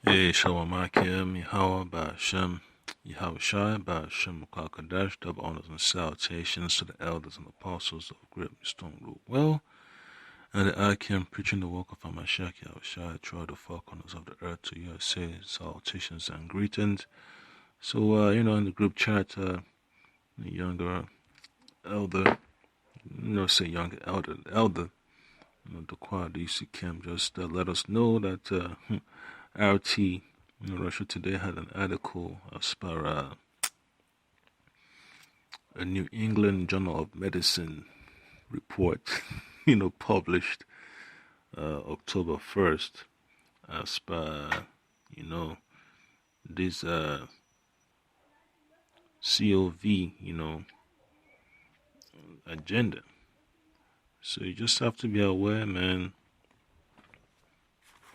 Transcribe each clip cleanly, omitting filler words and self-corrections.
Hey, Shalom Akim, Yahweh, Ba'ashem, Yahweh Shai, Ba'ashem, Kadash, double honors and salutations to the elders and apostles of Great Stone Rule Well, and the Akim preaching the work of Hamashiach, Yahweh Shai, try the four corners of the earth to USA, salutations and greetings. So, in the group chat, the younger elder, say younger elder, the Quad DC Kim just let us know that RT, Russia Today had an article as per a New England Journal of Medicine report, published October 1st, as per, this COV, agenda. So you just have to be aware, man,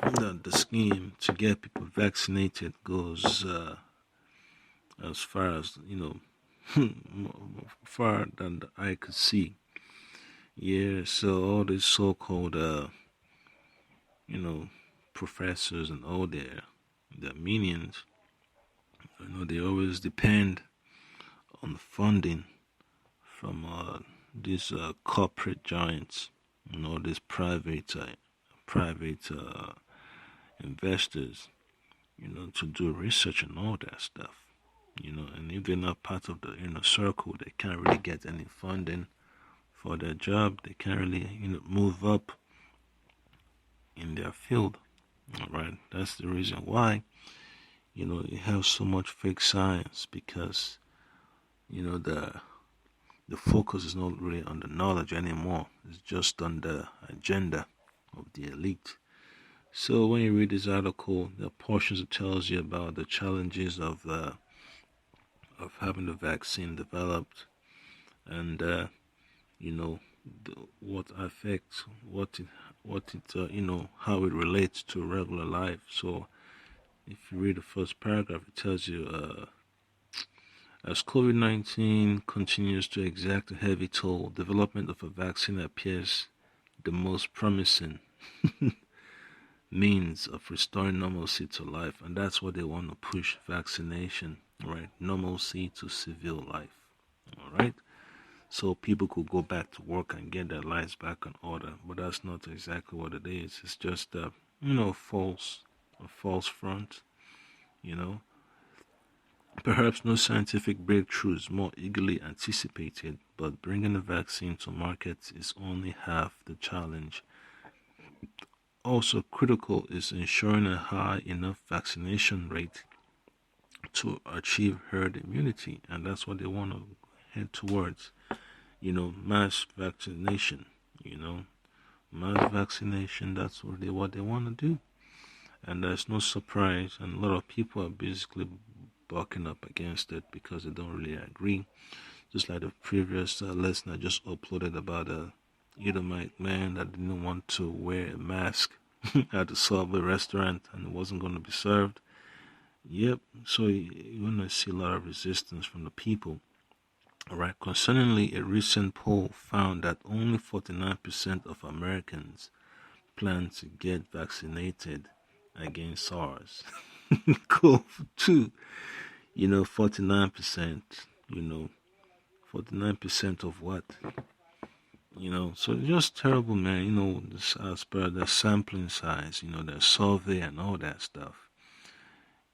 that the scheme to get people vaccinated goes as far as, far than the eye could see. Yeah, so all these so-called, professors and all their minions, they always depend on the funding from these corporate giants, these private investors, to do research and all that stuff, and if they're not part of the inner circle, they can't really get any funding for their job. They can't really, move up in their field. All right, that's the reason why, you have so much fake science, because, the focus is not really on the knowledge anymore. It's just on the agenda of the elite. So when you read this article, there are portions that tells you about the challenges of having the vaccine developed, and what affects how it relates to regular life. So if you read the first paragraph, it tells you as COVID-19 continues to exact a heavy toll, development of a vaccine appears the most promising means of restoring normalcy to life, and that's what they want to push: vaccination, right? Normalcy to civil life, all right? So people could go back to work and get their lives back in order, but that's not exactly what it is. It's just a false front, you know. Perhaps no scientific breakthrough is more eagerly anticipated, but bringing a vaccine to market is only half the challenge. Also critical is ensuring a high enough vaccination rate to achieve herd immunity, and that's what they want to head towards. Mass vaccination. Mass vaccination. That's what they want to do, and there's no surprise. And a lot of people are basically bucking up against it because they don't really agree. Just like the previous lesson I just uploaded about a Edomite man that didn't want to wear a mask at the Subway restaurant and it wasn't going to be served. Yep, so you're going to see a lot of resistance from the people. Alright, concerningly, a recent poll found that only 49% of Americans plan to get vaccinated against SARS. CoV-2, 49%, 49% of what? So it's just terrible, man. This, as per the sampling size, the survey and all that stuff.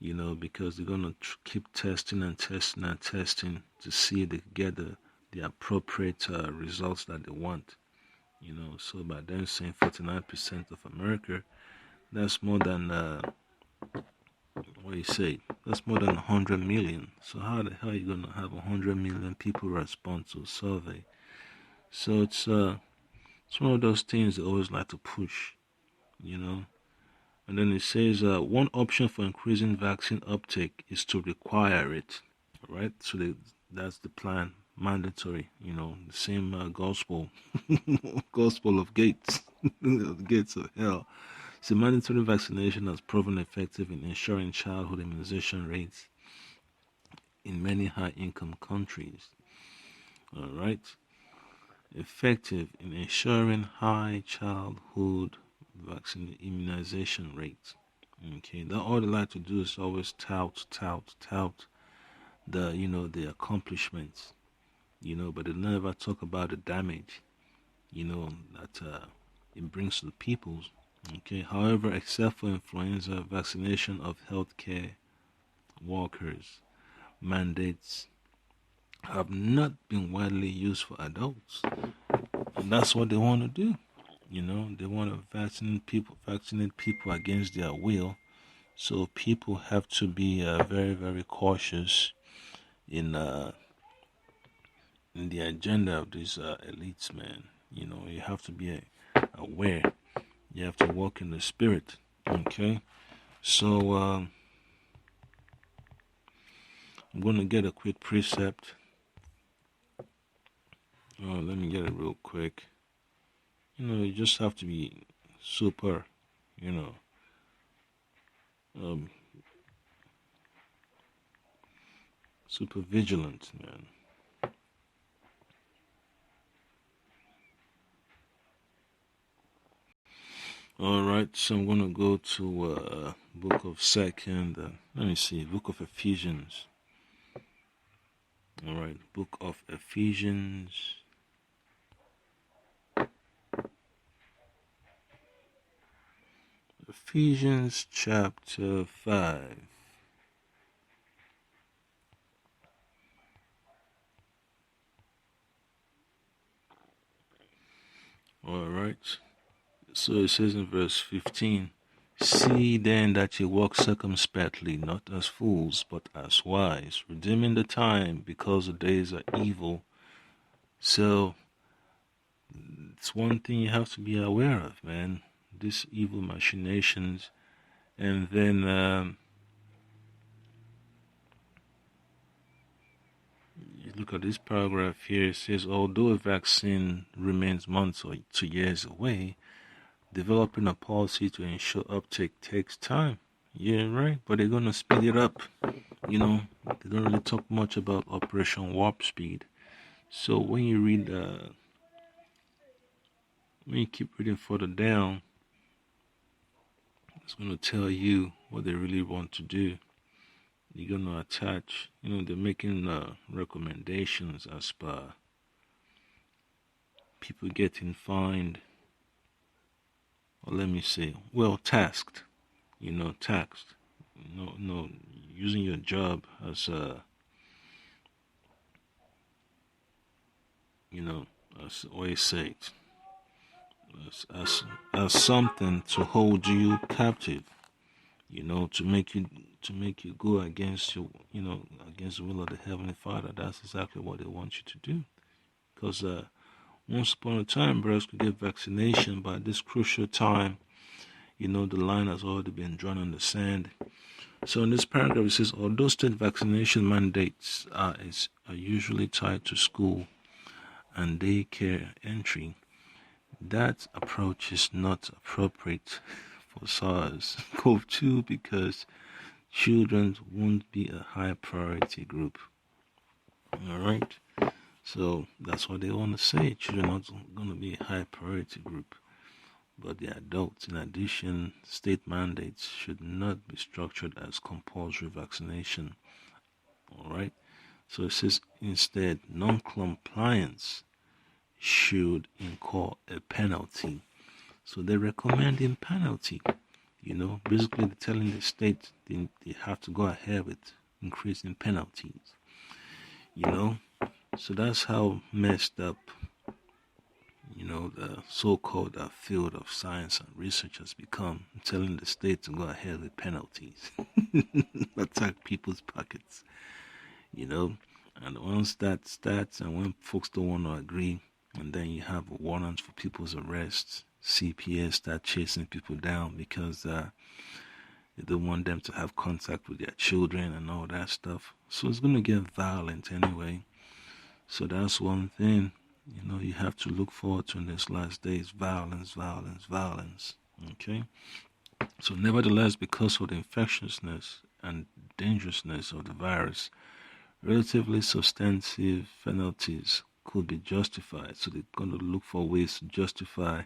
Because they're gonna keep testing and testing and testing to see if they get the appropriate results that they want. So by them saying 49% of America, that's more than what do you say? That's more than 100 million. So how the hell are you gonna have 100 million people respond to a survey? So it's one of those things they always like to push, And then it says one option for increasing vaccine uptake is to require it, right? So that's the plan, mandatory. The same gospel, gospel of gates, the gates of hell. So mandatory vaccination has proven effective in ensuring childhood immunization rates in many high-income countries. All right, effective in ensuring high childhood vaccine immunization rates. Okay, that all they like to do is always tout the accomplishments, but they never talk about the damage, that it brings to the peoples. Okay, however, except for influenza, vaccination of healthcare workers mandates have not been widely used for adults, and that's what they want to do. They want to vaccinate people against their will. So people have to be very, very cautious in uh, in the agenda of these elites, man. You have to be aware. You have to walk in the spirit. Okay, so I'm going to get a quick precept. Oh, let me get it real quick. You just have to be super, you know, um, super vigilant, man. All right, so I'm gonna go to book of second. Let me see, book of Ephesians. All right, book of Ephesians. Ephesians chapter 5. All right. So it says in verse 15, see then that ye walk circumspectly, not as fools, but as wise, redeeming the time, because the days are evil. So it's one thing you have to be aware of, man. These evil machinations. And then you look at this paragraph here. It says, although a vaccine remains months or to years away, developing a policy to ensure uptake takes time. Yeah, right. But they're going to speed it up. They don't really talk much about Operation Warp Speed. So when you read, when you keep reading further down, it's going to tell you what they really want to do. You're going to attach, they're making recommendations as per people getting fined, or let me say, well, tasked, taxed, no, using your job as as always say, as something to hold you captive, to make you go against against the will of the Heavenly Father. That's exactly what they want you to do. Because once upon a time, brothers could get vaccination, but at this crucial time, the line has already been drawn on the sand. So in this paragraph, it says, although state vaccination mandates are usually tied to school and daycare entry, that approach is not appropriate for SARS-CoV-2 because children won't be a high priority group. All right? So that's what they want to say. Children are not going to be a high priority group. But the adults, in addition, state mandates should not be structured as compulsory vaccination. All right? So it says instead, non-compliance should incur a penalty. So they're recommending penalty. Basically they're telling the state they have to go ahead with increasing penalties. So that's how messed up, the so-called field of science and research has become, telling the state to go ahead with penalties, attack people's pockets, and once that starts and when folks don't want to agree, and then you have warrants for people's arrests, CPS start chasing people down because they don't want them to have contact with their children and all that stuff. So it's going to get violent anyway. So that's one thing, you have to look forward to in these last days. Violence, violence, violence. Okay? So nevertheless, because of the infectiousness and dangerousness of the virus, relatively substantive penalties could be justified. So they're going to look for ways to justify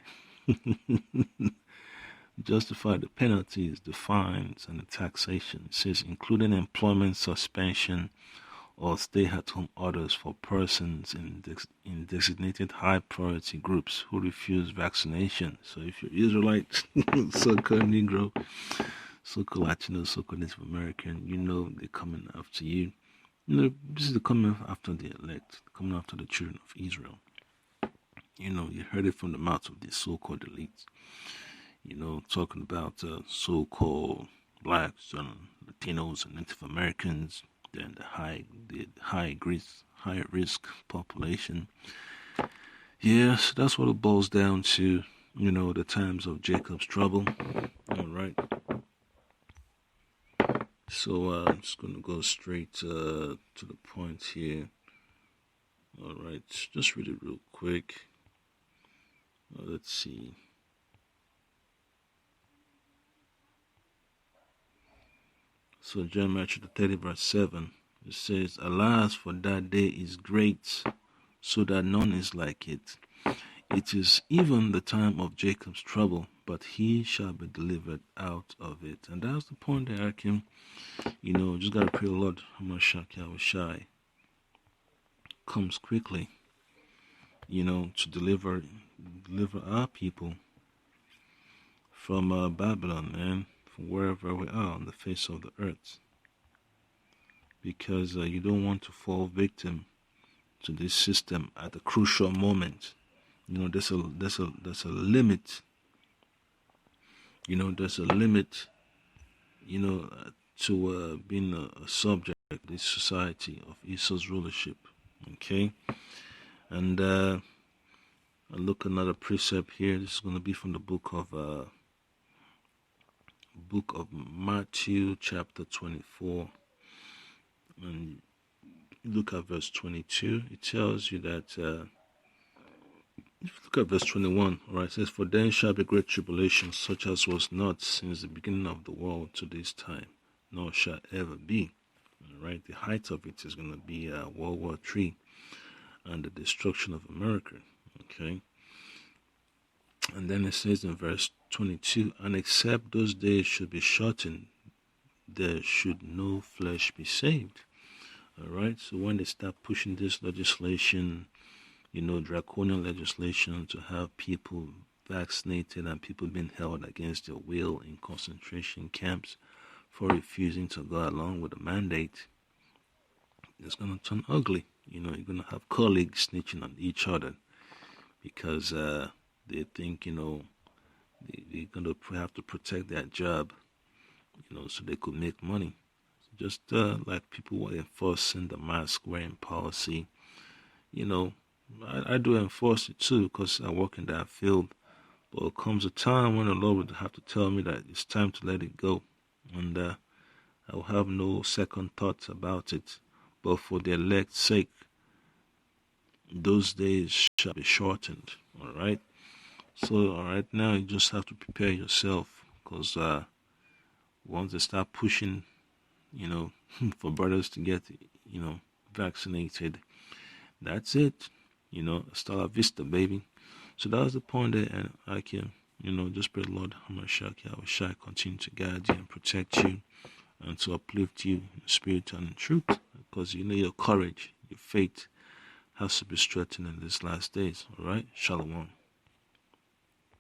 justify the penalties, the fines, and the taxation. It says, including employment suspension or stay-at-home orders for persons in designated high-priority groups who refuse vaccination. So if you're Israelite, so-called Negro, so-called Latino, so-called Native American, they're coming after you. This is the coming after the elect, coming after the children of Israel. You heard it from the mouth of the so-called elites. Talking about so-called blacks and Latinos and Native Americans, then the high risk population. Yes, that's what it boils down to. The times of Jacob's trouble. All right. So I'm just gonna go straight to the point here. All right, just read it real quick. Let's see. So Jeremiah chapter 30 verse 7, it says, "Alas, for that day is great, so that none is like it. It is even the time of Jacob's trouble, but he shall be delivered out of it." And that's the point that I can, just gotta pray, Lord Hamashiach comes quickly, to deliver our people from Babylon, man, from wherever we are on the face of the earth. Because you don't want to fall victim to this system at a crucial moment. There's a limit. There's a limit. To being a subject of this society of Esau's rulership. Okay, and I look another precept here. This is going to be from the book of Matthew, chapter 24, and look at verse 22. It tells you that. If you look at verse 21, all right, it says, "For then shall be great tribulation, such as was not since the beginning of the world to this time, nor shall ever be." All right, the height of it is going to be World War III and the destruction of America. Okay, and then it says in verse 22, "And except those days should be shortened, there should no flesh be saved." All right, so when they start pushing this legislation, draconian legislation to have people vaccinated and people being held against their will in concentration camps for refusing to go along with the mandate, it's going to turn ugly. You're going to have colleagues snitching on each other because they think, they're going to have to protect their job, so they could make money. Just like people were enforcing the mask wearing policy, I do enforce it too because I work in that field. But it comes a time when the Lord would have to tell me that it's time to let it go. And I will have no second thoughts about it. But for the elect's sake, those days shall be shortened. All right? So, all right, now you just have to prepare yourself because once they start pushing, for brothers to get, vaccinated, that's it. Hasta la vista, baby. So that was the point there, and I can, just pray, Lord Hamashiach, continue to guide you and protect you and to uplift you in spirit and in truth, because your courage, your faith has to be strengthened in these last days. All right? Shalom.